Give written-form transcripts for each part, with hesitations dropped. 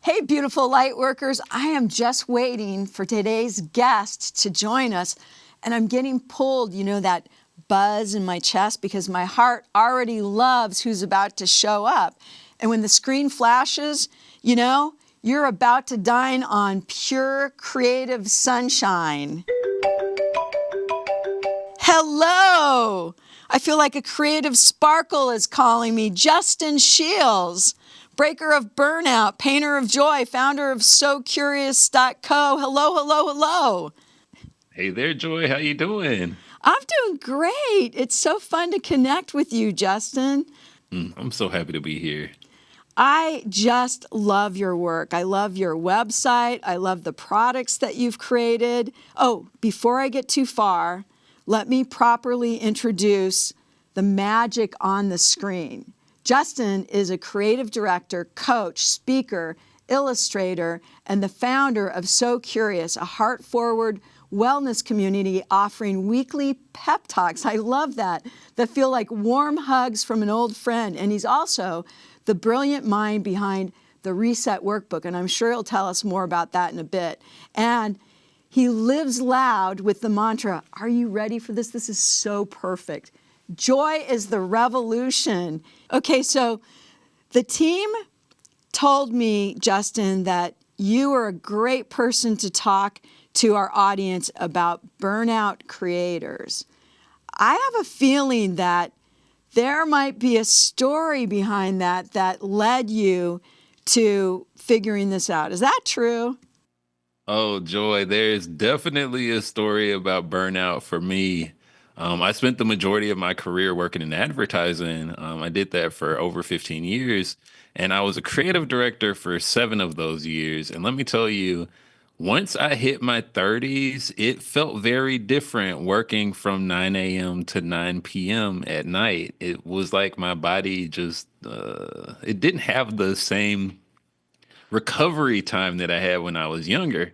Hey, beautiful light workers. I am just waiting for today's guest to join us, and I'm getting pulled, that buzz in my chest because my heart already loves who's about to show up. And when the screen flashes, you're about to dine on pure creative sunshine. Hello! I feel like a creative sparkle is calling me. Justin Shiels, breaker of Burnout, painter of joy, founder of SoCurious.co. Hello, hello, hello. Hey there, Joy. How you doing? I'm doing great. It's so fun to connect with you, Justin. I'm so happy to be here. I just love your work. I love your website. I love the products that you've created. Oh, before I get too far, let me properly introduce the magic on the screen. Justin is a creative director, coach, speaker, illustrator, and the founder of SoCurious, a heart-forward wellness community offering weekly pep talks. I love that feel like warm hugs from an old friend. And he's also the brilliant mind behind the Reset Workbook, and I'm sure he'll tell us more about that in a bit. And he lives loud with the mantra, are you ready for this? This is so perfect. Joy is the revolution. Okay, so the team told me, Justin, that you are a great person to talk to our audience about burnout creators. I have a feeling that there might be a story behind that led you to figuring this out. Is that true? Oh, Joy, there's definitely a story about burnout for me. I spent the majority of my career working in advertising. I did that for over 15 years, and I was a creative director for 7 of those years. And let me tell you, once I hit my 30s, it felt very different working from 9 a.m. to 9 p.m. at night. It was like my body just, it didn't have the same recovery time that I had when I was younger.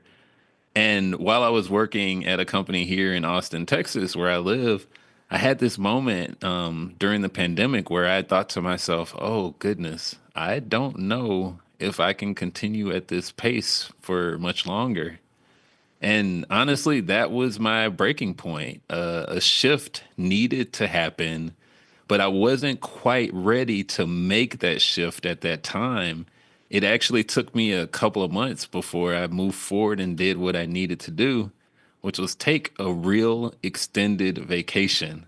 And while I was working at a company here in Austin, Texas, where I live, I had this moment during the pandemic where I thought to myself, oh, goodness, I don't know if I can continue at this pace for much longer. And honestly, that was my breaking point. A shift needed to happen, but I wasn't quite ready to make that shift at that time. It actually took me a couple of months before I moved forward and did what I needed to do, which was take a real extended vacation.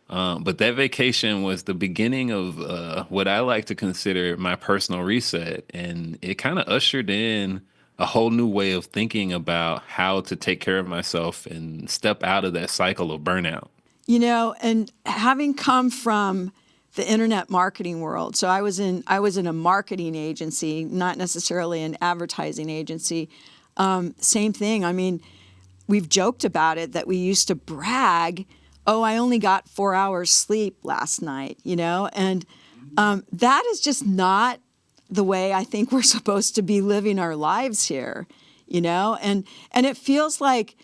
But that vacation was the beginning of what I like to consider my personal reset. And it kind of ushered in a whole new way of thinking about how to take care of myself and step out of that cycle of burnout. And having come from the internet marketing world, so I was in a marketing agency, not necessarily an advertising agency. Same thing. I mean, we've joked about it that we used to brag, oh, I only got 4 hours sleep last night, and that is just not the way I think we're supposed to be living our lives here, and it feels like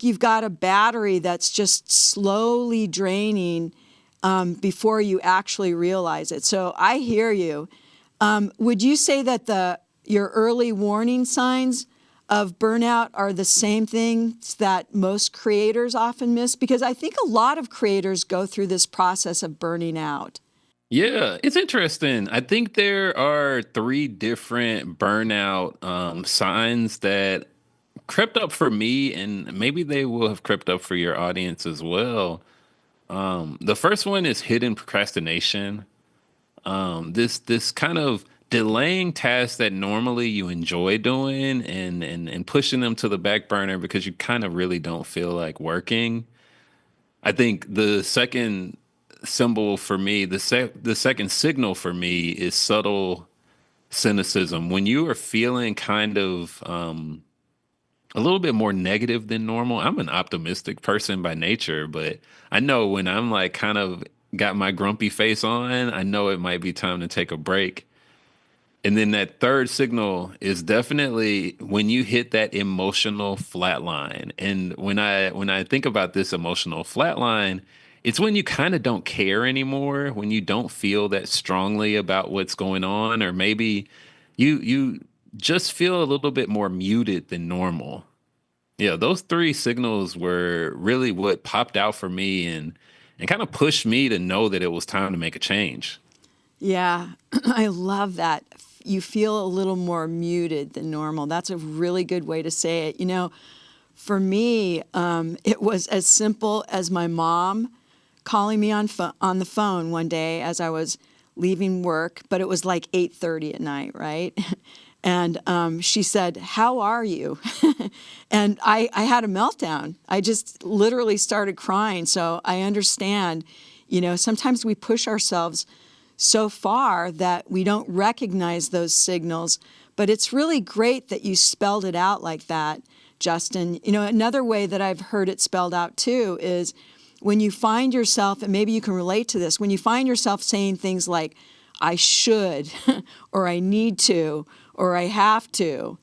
you've got a battery that's just slowly draining before you actually realize it. So I hear you. Would you say that your early warning signs of burnout are the same things that most creators often miss? Because I think a lot of creators go through this process of burning out. Yeah, it's interesting. I think there are three different burnout signs that crept up for me, and maybe they will have crept up for your audience as well. The first one is hidden procrastination. This kind of delaying tasks that normally you enjoy doing and pushing them to the back burner because you kind of really don't feel like working. I think the second symbol for me, the second signal for me is subtle cynicism. When you are feeling kind of a little bit more negative than normal. I'm an optimistic person by nature, but I know when I'm like kind of got my grumpy face on, I know it might be time to take a break. And then that third signal is definitely when you hit that emotional flat line. And when I think about this emotional flat line, it's when you kind of don't care anymore, when you don't feel that strongly about what's going on, or maybe you just feel a little bit more muted than normal. Yeah, those three signals were really what popped out for me and kind of pushed me to know that it was time to make a change. Yeah, I love that. You feel a little more muted than normal. That's a really good way to say it. For me, it was as simple as my mom calling me on the phone one day as I was leaving work, but it was like 8:30 at night, right? And she said, "How are you?" And I had a meltdown. I just literally started crying. So I understand, sometimes we push ourselves so far that we don't recognize those signals. But it's really great that you spelled it out like that, Justin. Another way that I've heard it spelled out too is when you find yourself, and maybe you can relate to this, when you find yourself saying things like, I should, or I need to, or I have to.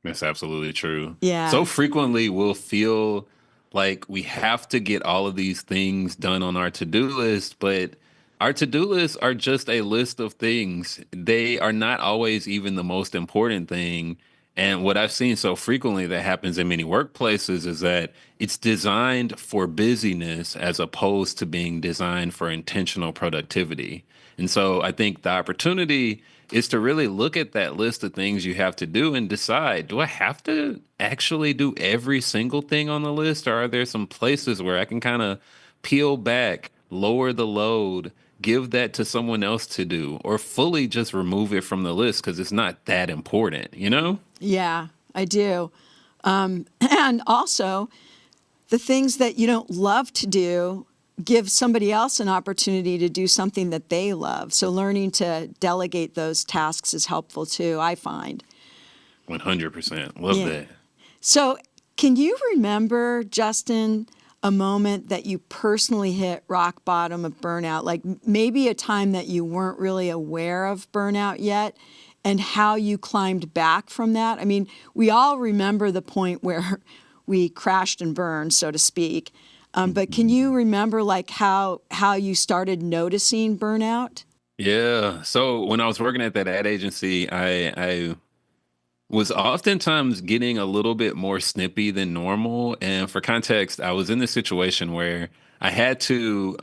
That's absolutely true. So Yeah. frequently we'll feel like we have to get all of these things done on our to-do list, but our to-do lists are just a list of things. They are not always even the most important thing. And what I've seen so frequently that happens in many workplaces is that it's designed for busyness as opposed to being designed for intentional productivity. And so I think the opportunity is to really look at that list of things you have to do and decide, do I have to actually do every single thing on the list? Or are there some places where I can kind of peel back, lower the load, give that to someone else to do, or fully just remove it from the list because it's not that important, you know? Yeah, I do. And also, the things that you don't love to do, give somebody else an opportunity to do something that they love. So learning to delegate those tasks is helpful too, I find. 100%. Love Yeah. that. So can you remember, Justin, a moment that you personally hit rock bottom of burnout, like maybe a time that you weren't really aware of burnout yet, and how you climbed back from that? I mean, we all remember the point where we crashed and burned, so to speak. But can you remember like how you started noticing burnout? Yeah. So when I was working at that ad agency, I was oftentimes getting a little bit more snippy than normal. And for context, I was in this situation where I had to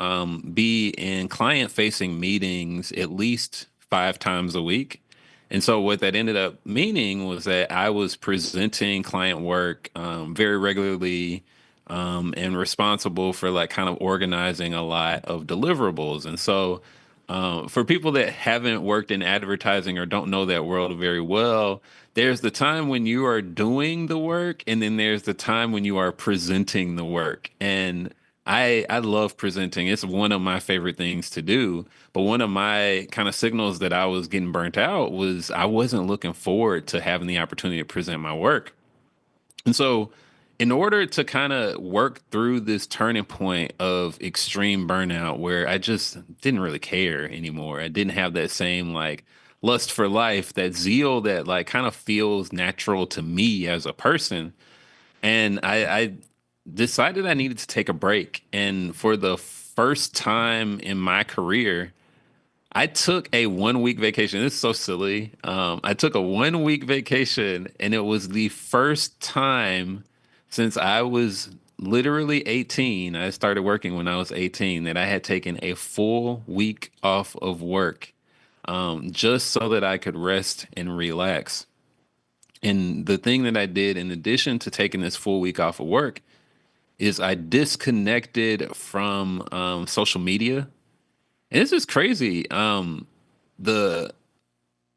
be in client facing meetings at least 5 times a week. And so what that ended up meaning was that I was presenting client work very regularly and responsible for like kind of organizing a lot of deliverables. And so for people that haven't worked in advertising or don't know that world very well, there's the time when you are doing the work, and then there's the time when you are presenting the work. And I love presenting. It's one of my favorite things to do. But one of my kind of signals that I was getting burnt out was I wasn't looking forward to having the opportunity to present my work. And so, in order to kind of work through this turning point of extreme burnout where I just didn't really care anymore, I didn't have that same like lust for life, that zeal that like kind of feels natural to me as a person. And I decided I needed to take a break. And for the first time in my career, I took a 1 week vacation. This is so silly. I took a 1 week vacation, and it was the first time since I was literally 18. I started working when I was 18 that I had taken a full week off of work just so that I could rest and relax. And the thing that I did, in addition to taking this full week off of work, is I disconnected from social media. And this is crazy. The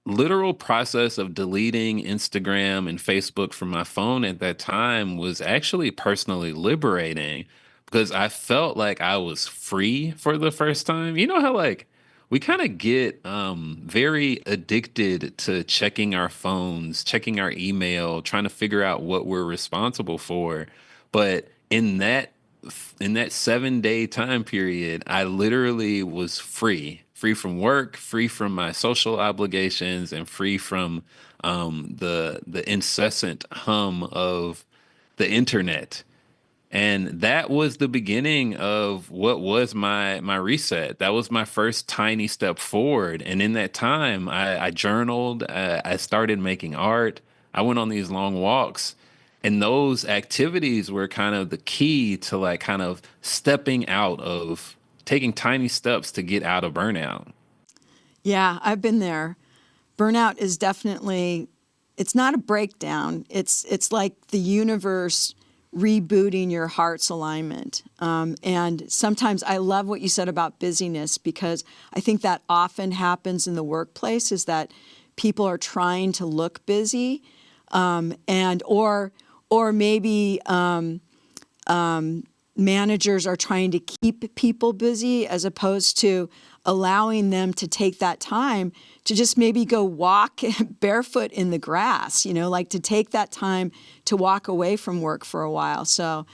literal process of deleting Instagram and Facebook from my phone at that time was actually personally liberating because I felt like I was free for the first time. You know how like we kind of get very addicted to checking our phones, checking our email, trying to figure out what we're responsible for. But in that 7 day time period, I literally was free from work, free from my social obligations, and free from the incessant hum of the internet. And that was the beginning of what was my reset. That was my first tiny step forward. And in that time, I journaled. I started making art. I went on these long walks, and those activities were kind of the key to like kind of stepping out of taking tiny steps to get out of burnout. Yeah, I've been there. Burnout is definitely, it's not a breakdown. It's like the universe rebooting your heart's alignment. And sometimes I love what you said about busyness, because I think that often happens in the workplace, is that people are trying to look busy, and or maybe managers are trying to keep people busy as opposed to allowing them to take that time to just maybe go walk barefoot in the grass, like to take that time to walk away from work for a while. So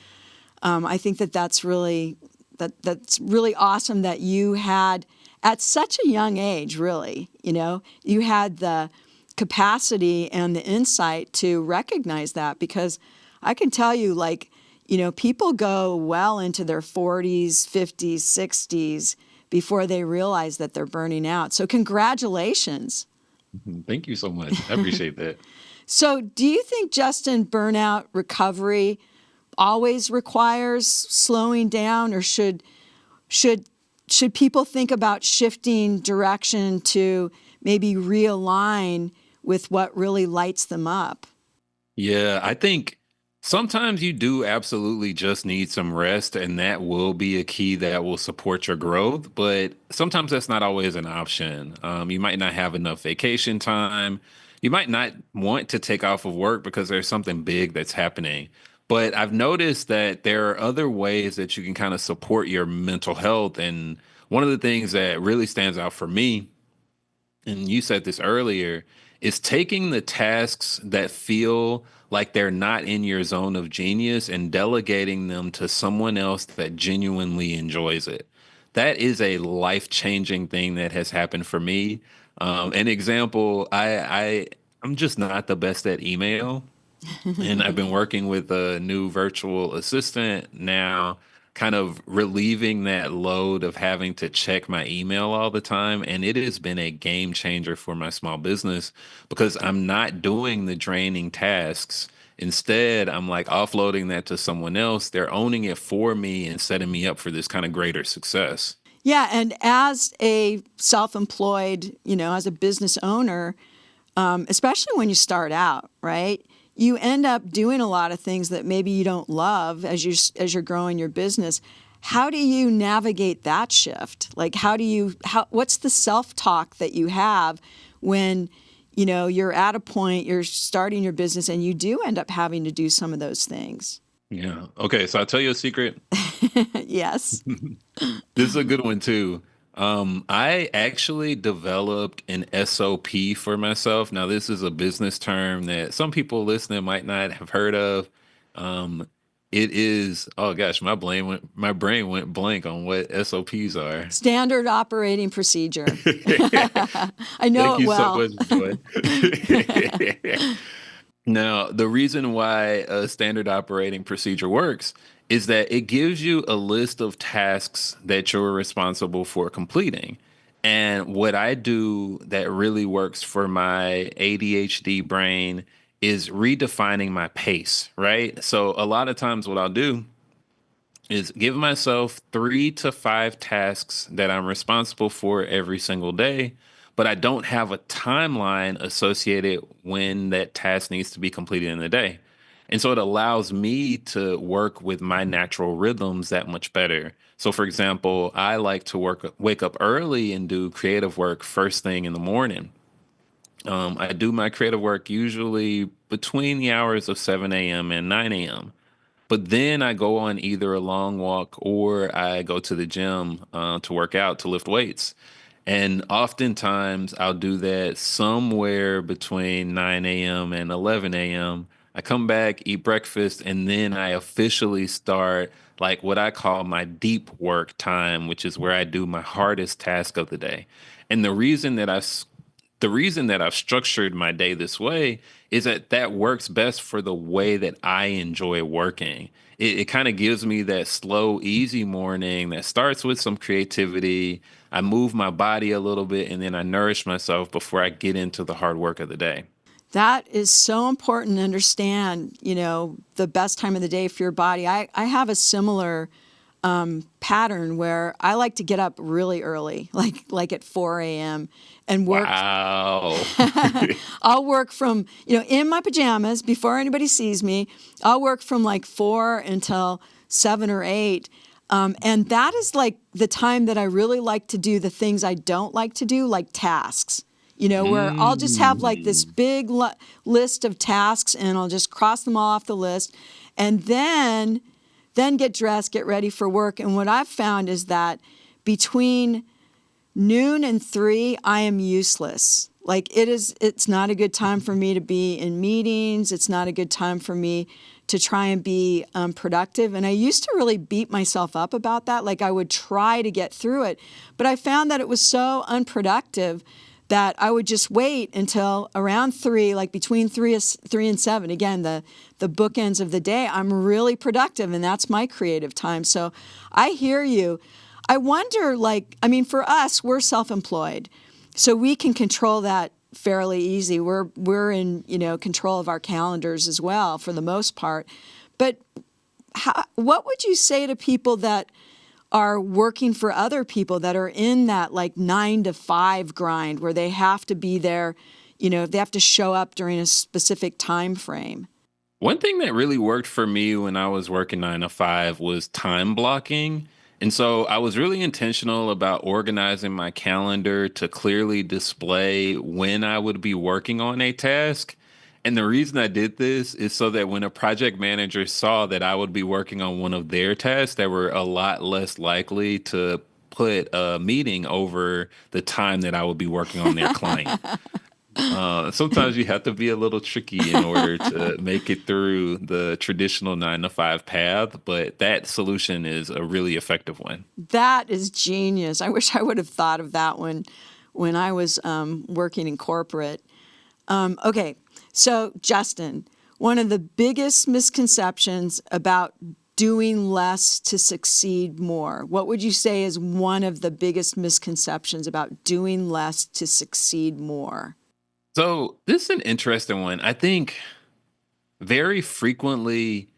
I think that's really awesome that you had, at such a young age, really, you had the capacity and the insight to recognize that, because I can tell you, like, people go well into their 40s, 50s, 60s before they realize that they're burning out. So congratulations. Thank you so much. I appreciate that. So do you think, Justin, burnout recovery always requires slowing down, or should people think about shifting direction to maybe realign with what really lights them up? Yeah, I think sometimes you do absolutely just need some rest, and that will be a key that will support your growth. But sometimes that's not always an option. You might not have enough vacation time. You might not want to take off of work because there's something big that's happening. But I've noticed that there are other ways that you can kind of support your mental health. And one of the things that really stands out for me, and you said this earlier, is taking the tasks that feel like they're not in your zone of genius and delegating them to someone else that genuinely enjoys it. That is a life-changing thing that has happened for me. An example, I'm just not the best at email, and I've been working with a new virtual assistant now, kind of relieving that load of having to check my email all the time. And it has been a game changer for my small business because I'm not doing the draining tasks. Instead, I'm like offloading that to someone else. They're owning it for me and setting me up for this kind of greater success. Yeah, and as a self-employed, as a business owner, especially when you start out, right? You end up doing a lot of things that maybe you don't love as you're growing your business. How do you navigate that shift? Like, what's the self-talk that you have when, you're at a point, you're starting your business, and you do end up having to do some of those things? Yeah. Okay. So I'll tell you a secret. Yes. This is a good one too. I actually developed an SOP for myself. Now, this is a business term that some people listening might not have heard of. Um, it is, oh gosh, my brain went blank on what SOPs are. Standard operating procedure. I know Thank it you so well. much, Joy. Now, the reason why a standard operating procedure works is that it gives you a list of tasks that you're responsible for completing. And what I do that really works for my ADHD brain is redefining my pace, right? So a lot of times what I'll do is give myself 3 to 5 tasks that I'm responsible for every single day, but I don't have a timeline associated when that task needs to be completed in the day. And so it allows me to work with my natural rhythms that much better. So, for example, I like to wake up early and do creative work first thing in the morning. I do my creative work usually between the hours of 7 a.m. and 9 a.m. But then I go on either a long walk or I go to the gym to work out, to lift weights. And oftentimes I'll do that somewhere between 9 a.m. and 11 a.m. I come back, eat breakfast, and then I officially start like what I call my deep work time, which is where I do my hardest task of the day. And the reason that the reason that I've structured my day this way is that that works best for the way that I enjoy working. It kind of gives me that slow, easy morning that starts with some creativity. I move my body a little bit and then I nourish myself before I get into the hard work of the day. That is so important to understand, the best time of the day for your body. I have a similar pattern where I like to get up really early, like at 4 a.m. and work. Wow. I'll work from, in my pajamas before anybody sees me. I'll work from like 4 until 7 or 8. And that is like the time that I really like to do the things I don't like to do, like tasks. Where I'll just have like this big list of tasks and I'll just cross them all off the list and then get dressed, get ready for work. And what I've found is that between noon and 3, I am useless. Like it's not a good time for me to be in meetings. It's not a good time for me to try and be productive. And I used to really beat myself up about that. Like I would try to get through it, but I found that it was so unproductive that I would just wait until around 3, like between 3 and 7. Again, the bookends of the day, I'm really productive, and that's my creative time. So I hear you. I wonder, for us, we're self-employed, so we can control that fairly easy. We're in control of our calendars as well for the most part. But what would you say to people that are working for other people that are in that like 9 to 5 grind where they have to be there, they have to show up during a specific time frame? One thing that really worked for me when I was working 9 to 5 was time blocking. And so I was really intentional about organizing my calendar to clearly display when I would be working on a task. And the reason I did this is so that when a project manager saw that I would be working on one of their tasks, they were a lot less likely to put a meeting over the time that I would be working on their client. Sometimes you have to be a little tricky in order to make it through the traditional 9 to 5 path, but that solution is a really effective one. That is genius. I wish I would have thought of that one when I was working in corporate. Okay, so Justin, one of the biggest misconceptions about doing less to succeed more. What would you say is one of the biggest misconceptions about doing less to succeed more? So, this is an interesting one. I think very frequently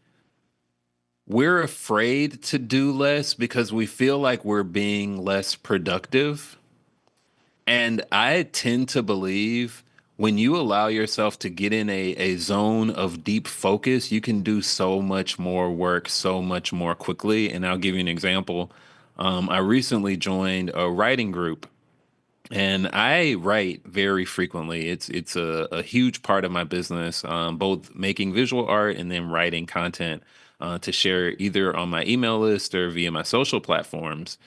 we're afraid to do less because we feel like we're being less productive. And I tend to believe when you allow yourself to get in a zone of deep focus, you can do so much more work so much more quickly. And I'll give you an example. I recently joined a writing group and I write very frequently. It's a huge part of my business, both making visual art and then writing content to share either on my email list or via my social platforms.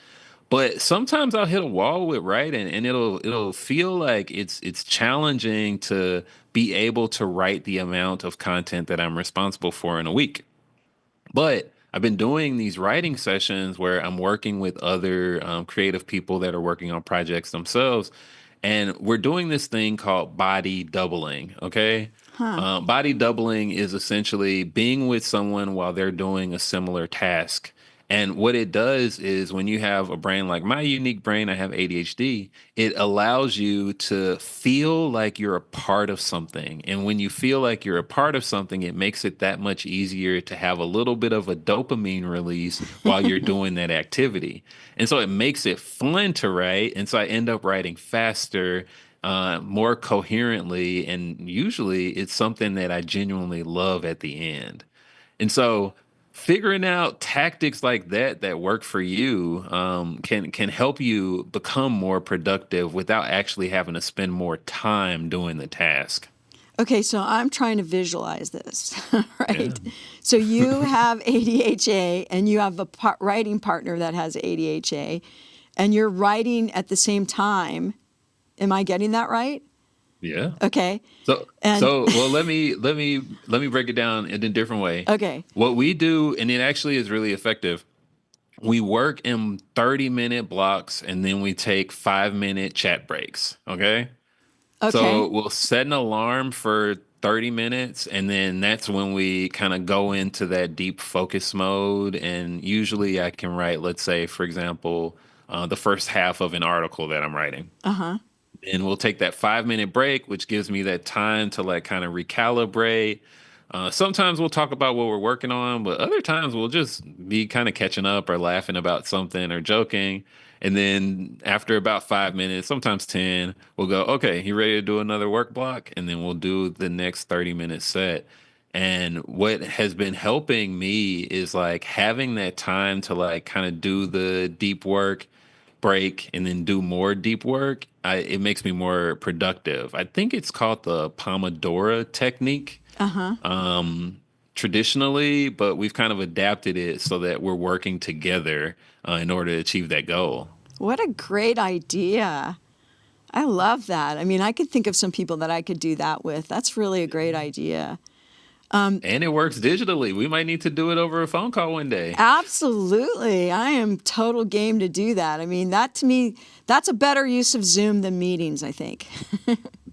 But sometimes I'll hit a wall with writing, and it'll feel like it's challenging to be able to write the amount of content that I'm responsible for in a week. But I've been doing these writing sessions where I'm working with other creative people that are working on projects themselves. And we're doing this thing called body doubling. Okay. Huh. Body doubling is essentially being with someone while they're doing a similar task. And what it does is when you have a brain like my unique brain, I have ADHD, it allows you to feel like you're a part of something. And when you feel like you're a part of something, it makes it that much easier to have a little bit of a dopamine release while you're doing that activity. And so it makes it fun to write. And so I end up writing faster, more coherently. And usually it's something that I genuinely love at the end. And so figuring out tactics like that that work for you can help you become more productive without actually having to spend more time doing the task. Okay, so I'm trying to visualize this, Yeah. right? So you have ADHA and you have a writing partner that has ADHA and you're writing at the same time. Am I getting that right? Yeah. Okay. So And so well let me break it down in a different way. okay. What we do, and it actually is really effective. We work in 30-minute blocks and then we take 5-minute chat breaks. Okay. Okay. So we'll set an alarm for 30 minutes, and then that's when we kind of go into that deep focus mode. And usually I can write, let's say, for example, the first half of an article that I'm writing. Uh-huh. And we'll take that 5 minute break, which gives me that time to like kind of recalibrate. Sometimes we'll talk about what we're working on, but other times we'll just be kind of catching up or laughing about something or joking. And then after about 5 minutes, sometimes 10, we'll go, okay, you ready to do another work block? And then we'll do the next 30-minute set. And what has been helping me is like having that time to like kind of do the deep work, break, and then do more deep work. It makes me more productive. I think it's called the Pomodoro technique Uh-huh. traditionally, but we've kind of adapted it so that we're working together in order to achieve that goal. What a great idea. I love that. I mean, I could think of some people that I could do that with. That's really a great idea. And it works digitally. We might need to do it over a phone call one day. Absolutely. I am total game to do that. I mean, that to me, that's a better use of Zoom than meetings, I think.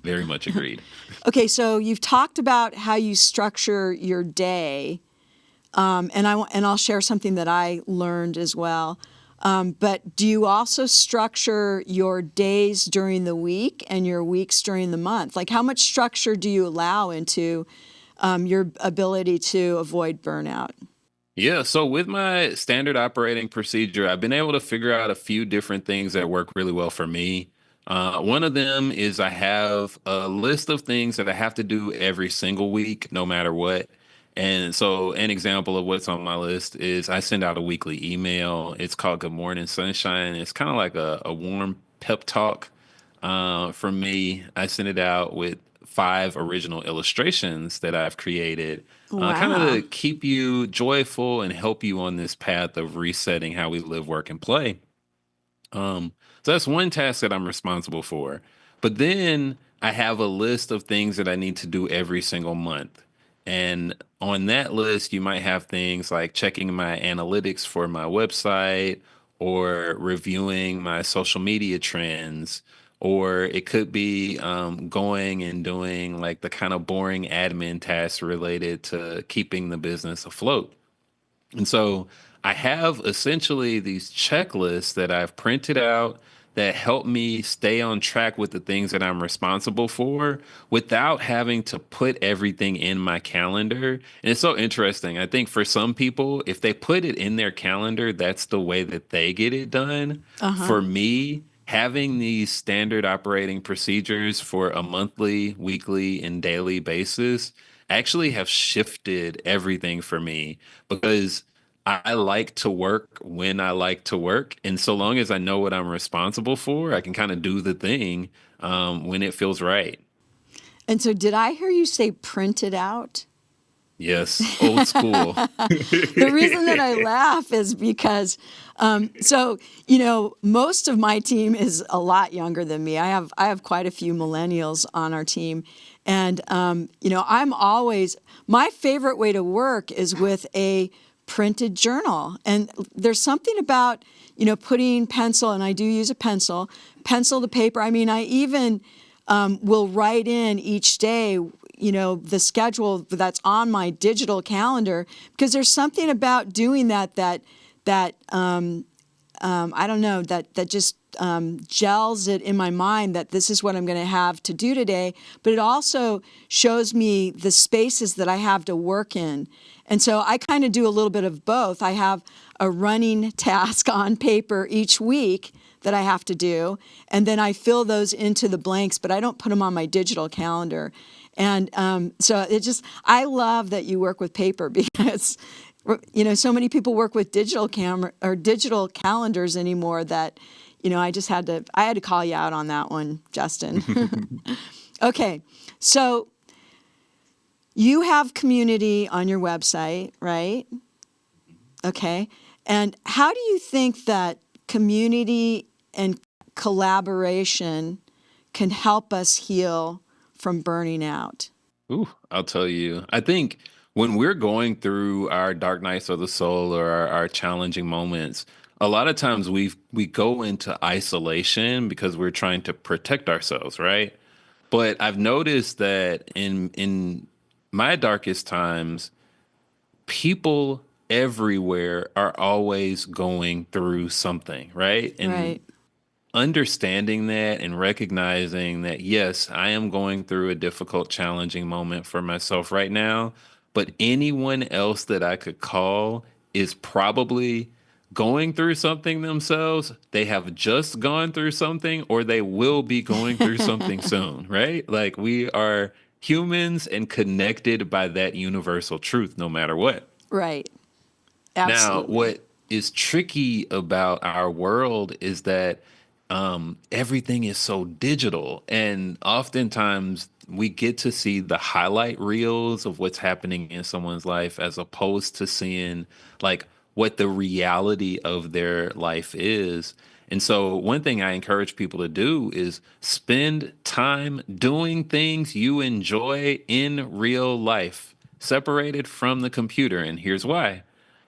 Very much agreed. Okay, so you've talked about how you structure your day, and I'll share something that I learned as well. But do you also structure your days during the week and your weeks during the month? Like, how much structure do you allow into your ability to avoid burnout? Yeah, so with my standard operating procedure, I've been able to figure out a few different things that work really well for me. One of them is I have a list of things that I have to do every single week, no matter what. And so, an example of what's on my list is I send out a weekly email. It's called Good Morning Sunshine. It's kind of like a warm pep talk for me. I send it out with 5 original illustrations that I've created, kind of Wow. to keep you joyful and help you on this path of resetting how we live, work, and play. So that's one task that I'm responsible for. But then I have a list of things that I need to do every single month. And on that list, you might have things like checking my analytics for my website or reviewing my social media trends. Or it could be going and doing like the kind of boring admin tasks related to keeping the business afloat. And so I have essentially these checklists that I've printed out that help me stay on track with the things that I'm responsible for without having to put everything in my calendar. And it's so interesting. I think for some people, if they put it in their calendar, that's the way that they get it done. Uh-huh. For me, having these standard operating procedures for a monthly, weekly, and daily basis actually have shifted everything for me because I like to work when I like to work. And so long as I know what I'm responsible for, I can kind of do the thing when it feels right. And so, did I hear you say print it out? Yes, old school. The reason that I laugh is because, most of my team is a lot younger than me. I have quite a few millennials on our team, and I'm always my favorite way to work is with a printed journal. And there's something about putting pencil, and I do use a pencil to paper. I mean, I even will write in each day, the schedule that's on my digital calendar, because there's something about doing that I don't know, that just gels it in my mind that this is what I'm going to have to do today. But it also shows me the spaces that I have to work in. And so I kind of do a little bit of both. I have a running task on paper each week that I have to do, and then I fill those into the blanks, but I don't put them on my digital calendar. And so I love that you work with paper because, so many people work with digital camera or digital calendars anymore that, I had to call you out on that one, Justin. Okay. So you have community on your website, right? Okay. And how do you think that community and collaboration can help us heal from burning out? Ooh, I'll tell you. I think when we're going through our dark nights of the soul or our challenging moments, a lot of times we go into isolation because we're trying to protect ourselves, right? But I've noticed that in my darkest times, people everywhere are always going through something, right? And Right. understanding that and recognizing that, yes, I am going through a difficult, challenging moment for myself right now, but anyone else that I could call is probably going through something themselves. They have just gone through something, or they will be going through something soon, right? Like we are humans and connected by that universal truth, no matter what. Right. Now, Absolutely. what is tricky about our world is that everything is so digital, and oftentimes we get to see the highlight reels of what's happening in someone's life as opposed to seeing like what the reality of their life is. And so, one thing I encourage people to do is spend time doing things you enjoy in real life, separated from the computer. And here's why.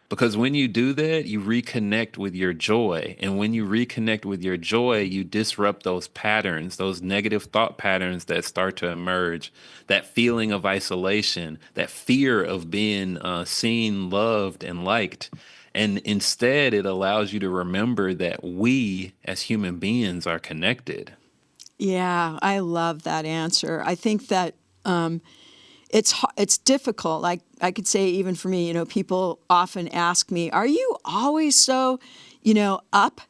Because when you do that, you reconnect with your joy. And when you reconnect with your joy, you disrupt those patterns, those negative thought patterns that start to emerge, that feeling of isolation, that fear of being seen, loved, and liked. And instead, it allows you to remember that we as human beings are connected. Yeah, I love that answer. I think that it's difficult. Like I could say, even for me, people often ask me, "Are you always so, up?"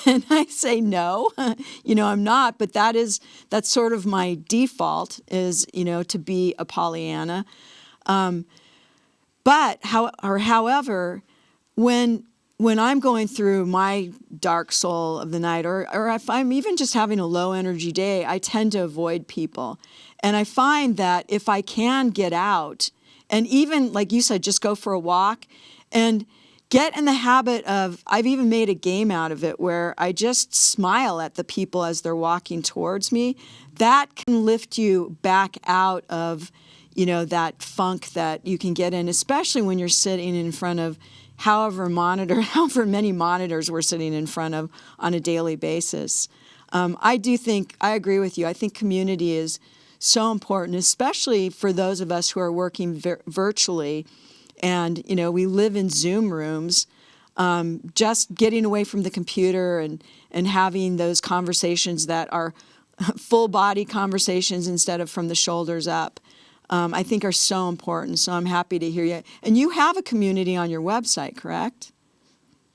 And I say, "No, I'm not." But that's sort of my default is, to be a Pollyanna. However, when I'm going through my dark soul of the night, or if I'm even just having a low energy day, I tend to avoid people. And I find that if I can get out, and even like you said, just go for a walk and get in the habit of, I've even made a game out of it where I just smile at the people as they're walking towards me. That can lift you back out of, that funk that you can get in, especially when you're sitting in front of however many monitors we're sitting in front of on a daily basis. I do think, I agree with you. I think community is so important, especially for those of us who are working virtually. And, we live in Zoom rooms. Just getting away from the computer and having those conversations that are full body conversations instead of from the shoulders up, I think are so important. So I'm happy to hear you. And you have a community on your website, correct?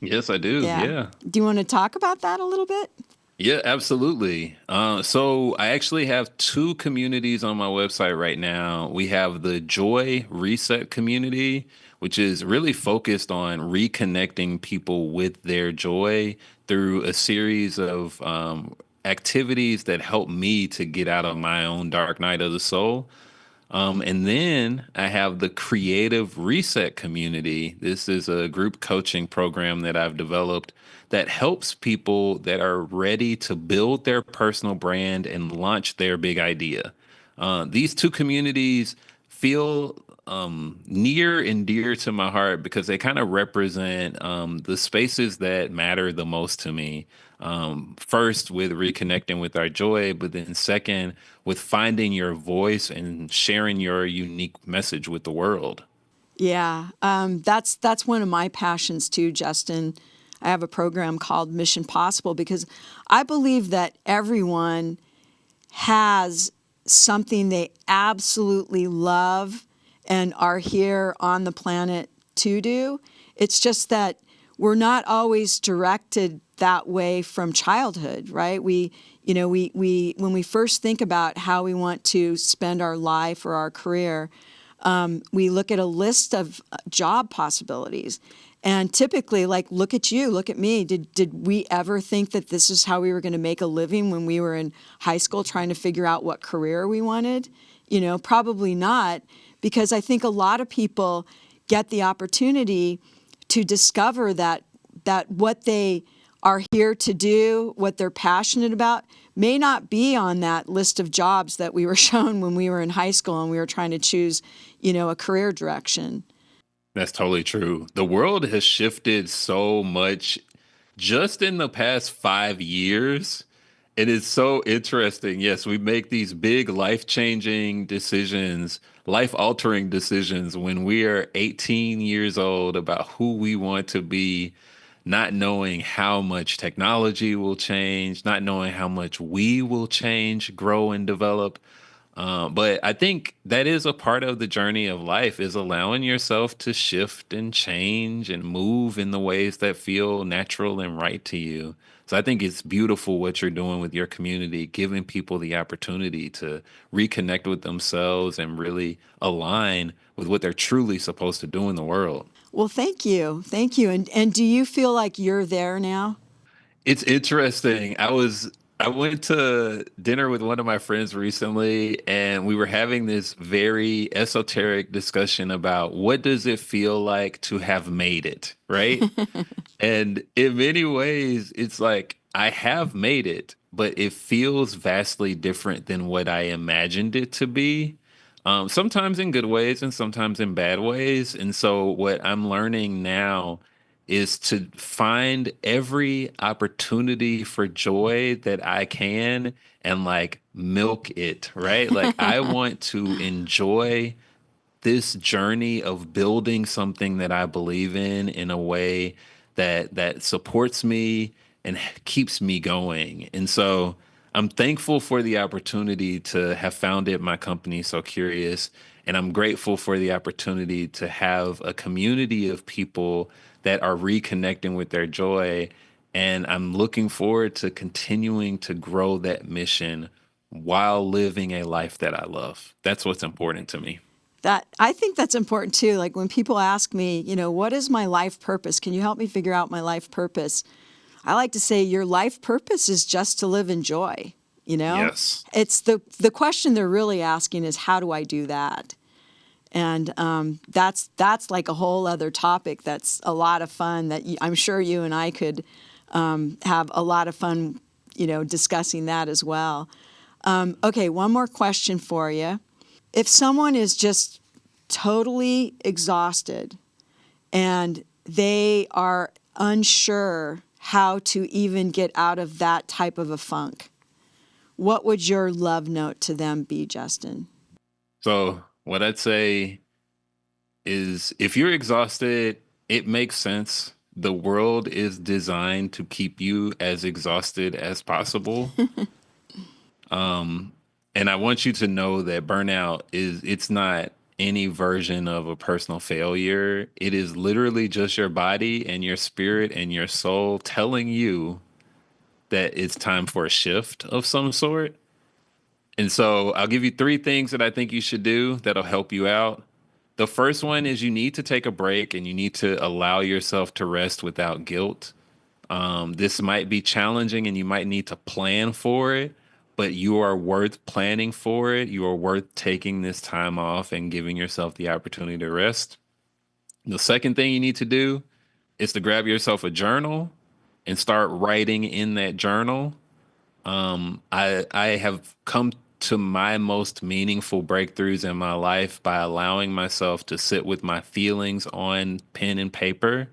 Yes, I do. Yeah. Yeah. Do you want to talk about that a little bit? Yeah, absolutely. So I actually have two communities on my website right now. We have the Joy Reset community, which is really focused on reconnecting people with their joy through a series of activities that help me to get out of my own dark night of the soul. And then I have the Creative Reset community. This is a group coaching program that I've developed that helps people that are ready to build their personal brand and launch their big idea. These two communities feel near and dear to my heart because they kind of represent the spaces that matter the most to me. First, with reconnecting with our joy, but then second, with finding your voice and sharing your unique message with the world. Yeah, that's one of my passions too, Justin. I have a program called Mission Possible because I believe that everyone has something they absolutely love and are here on the planet to do. It's just that we're not always directed that way from childhood, right? We when we first think about how we want to spend our life or our career, we look at a list of job possibilities. And typically, like, look at you, look at me. Did we ever think that this is how we were going to make a living when we were in high school trying to figure out what career we wanted? Probably not, because I think a lot of people get the opportunity to discover that what they are here to do, what they're passionate about, may not be on that list of jobs that we were shown when we were in high school and we were trying to choose, a career direction. That's totally true. The world has shifted so much just in the past 5 years. It is so interesting. Yes, we make these big life-changing decisions, life-altering decisions when we are 18 years old about who we want to be, not knowing how much technology will change, not knowing how much we will change, grow, and develop. But I think that is a part of the journey of life is allowing yourself to shift and change and move in the ways that feel natural and right to you. So I think it's beautiful what you're doing with your community, giving people the opportunity to reconnect with themselves and really align with what they're truly supposed to do in the world. Well, thank you. Thank you. And do you feel like you're there now? It's interesting. I went to dinner with one of my friends recently, and we were having this very esoteric discussion about what does it feel like to have made it, right? And in many ways, it's like I have made it, but it feels vastly different than what I imagined it to be. Sometimes in good ways and sometimes in bad ways. And so, what I'm learning now is to find every opportunity for joy that I can and like milk it, right? Like, I want to enjoy this journey of building something that I believe in a way that supports me and keeps me going. And so I'm thankful for the opportunity to have founded my company, SoCurious, and I'm grateful for the opportunity to have a community of people that are reconnecting with their joy. And I'm looking forward to continuing to grow that mission while living a life that I love. That's what's important to me. That I think that's important too. Like when people ask me, what is my life purpose? Can you help me figure out my life purpose? I like to say your life purpose is just to live in joy. Yes. It's the question they're really asking is how do I do that? And that's like a whole other topic. That's a lot of fun. I'm sure you and I could have a lot of fun, discussing that as well. Okay, one more question for you. If someone is just totally exhausted and they are unsure how to even get out of that type of a funk, what would your love note to them be, Justin? So, what I'd say is if you're exhausted, it makes sense. The world is designed to keep you as exhausted as possible. And I want you to know that burnout it's not any version of a personal failure. It is literally just your body and your spirit and your soul telling you that it's time for a shift of some sort. And so I'll give you three things that I think you should do that'll help you out. The first one is you need to take a break and you need to allow yourself to rest without guilt. This might be challenging and you might need to plan for it, but you are worth planning for it. You are worth taking this time off and giving yourself the opportunity to rest. The second thing you need to do is to grab yourself a journal and start writing in that journal. I have come to my most meaningful breakthroughs in my life by allowing myself to sit with my feelings on pen and paper.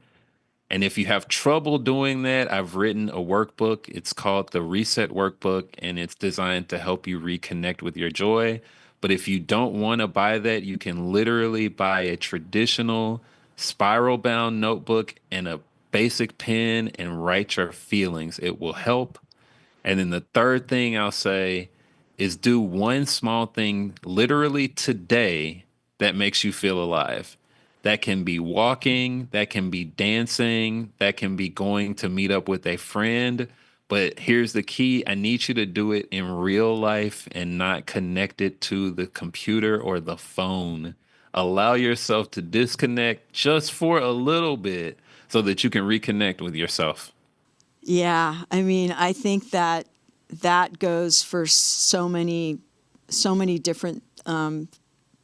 And if you have trouble doing that, I've written a workbook. It's called the Reset Workbook, and it's designed to help you reconnect with your joy. But if you don't want to buy that, you can literally buy a traditional spiral bound notebook and a basic pen and write your feelings. It will help. And then the third thing I'll say is do one small thing literally today that makes you feel alive. That can be walking, that can be dancing, that can be going to meet up with a friend. But here's the key, I need you to do it in real life and not connect it to the computer or the phone. Allow yourself to disconnect just for a little bit so that you can reconnect with yourself. Yeah, I mean, I think that goes for so many different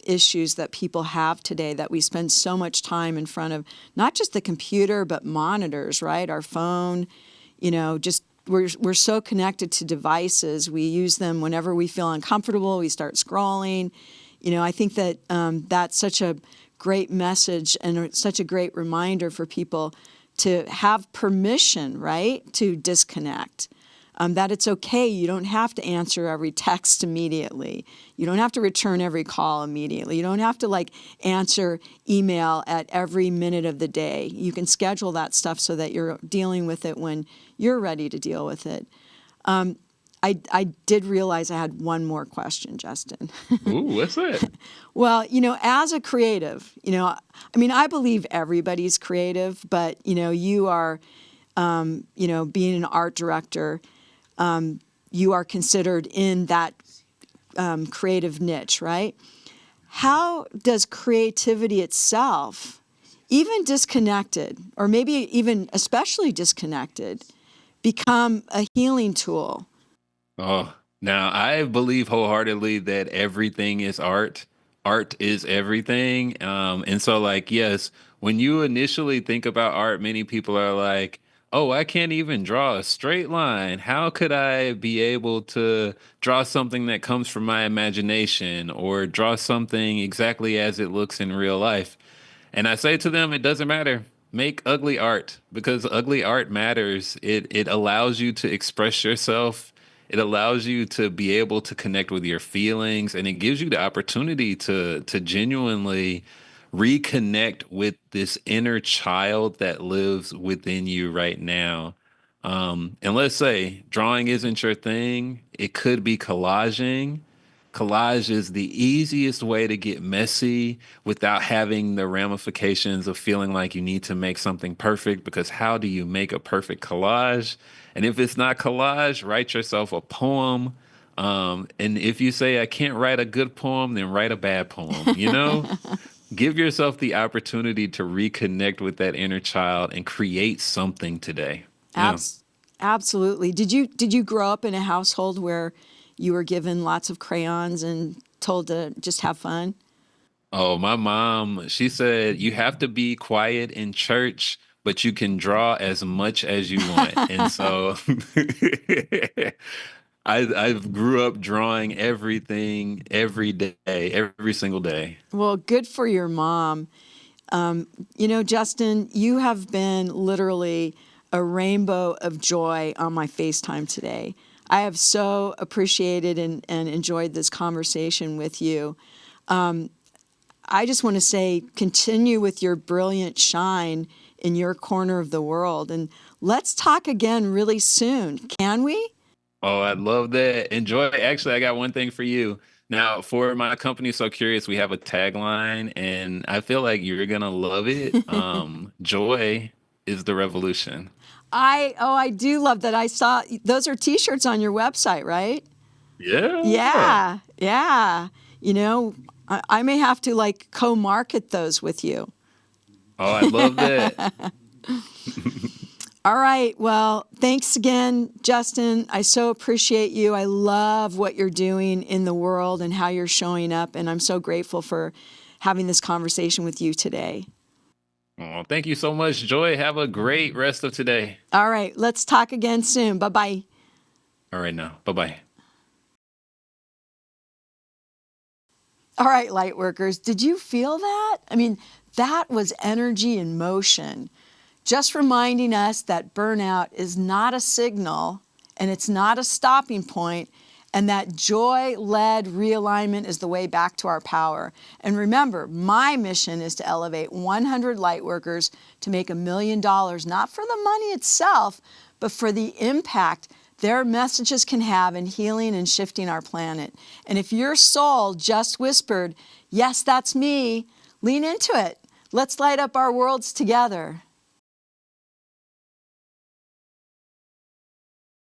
issues that people have today that we spend so much time in front of not just the computer but monitors, right? Our phone, just we're so connected to devices. We use them whenever we feel uncomfortable. We start scrolling. I think that that's such a great message and such a great reminder for people to have permission, right, to disconnect. that it's okay. You don't have to answer every text immediately. You don't have to return every call immediately. You don't have to like answer email at every minute of the day. You can schedule that stuff so that you're dealing with it when you're ready to deal with it. I did realize I had one more question, Justin. Ooh, what's that? Well, as a creative, I mean, I believe everybody's creative, but, you are, being an art director, you are considered in that creative niche, right? How does creativity itself, even disconnected, or maybe even especially disconnected, become a healing tool? Oh, now I believe wholeheartedly that everything is art. Art is everything. And so, like, yes, when you initially think about art, many people are like, oh, I can't even draw a straight line. How could I be able to draw something that comes from my imagination or draw something exactly as it looks in real life? And I say to them, it doesn't matter. Make ugly art because ugly art matters. It allows you to express yourself. It allows you to be able to connect with your feelings, and it gives you the opportunity to genuinely reconnect with this inner child that lives within you right now. And let's say drawing isn't your thing, it could be collaging. Collage is the easiest way to get messy without having the ramifications of feeling like you need to make something perfect. Because how do you make a perfect collage? And if it's not collage, write yourself a poem. And if you say, I can't write a good poem, then write a bad poem, Give yourself the opportunity to reconnect with that inner child and create something today. Yeah. Abs- Absolutely. Did you grow up in a household where you were given lots of crayons and told to just have fun? Oh, my mom, she said you have to be quiet in church, but you can draw as much as you want. And so I grew up drawing everything every day, every single day. Well, good for your mom. Justin, you have been literally a rainbow of joy on my FaceTime today. I have so appreciated and enjoyed this conversation with you. I just want to say, continue with your brilliant shine in your corner of the world. And let's talk again really soon. Can we? Oh, I love that. Enjoy. Actually, I got one thing for you. Now, for my company, SoCurious, we have a tagline, and I feel like you're gonna love it. Joy is the revolution. I do love that. I saw those are t-shirts on your website, right? Yeah. Yeah, yeah. I may have to like co-market those with you. Oh, I love that. All right. Well, thanks again, Justin. I so appreciate you. I love what you're doing in the world and how you're showing up. And I'm so grateful for having this conversation with you today. Oh, thank you so much, Joy. Have a great rest of today. All right. Let's talk again soon. Bye bye. All right, now. Bye bye. All right, Lightworkers. Did you feel that? I mean, that was energy in motion. Just reminding us that burnout is not a signal and it's not a stopping point, and that joy-led realignment is the way back to our power. And remember, my mission is to elevate 100 lightworkers to make $1 million, not for the money itself, but for the impact their messages can have in healing and shifting our planet. And if your soul just whispered, yes, that's me, lean into it. Let's light up our worlds together.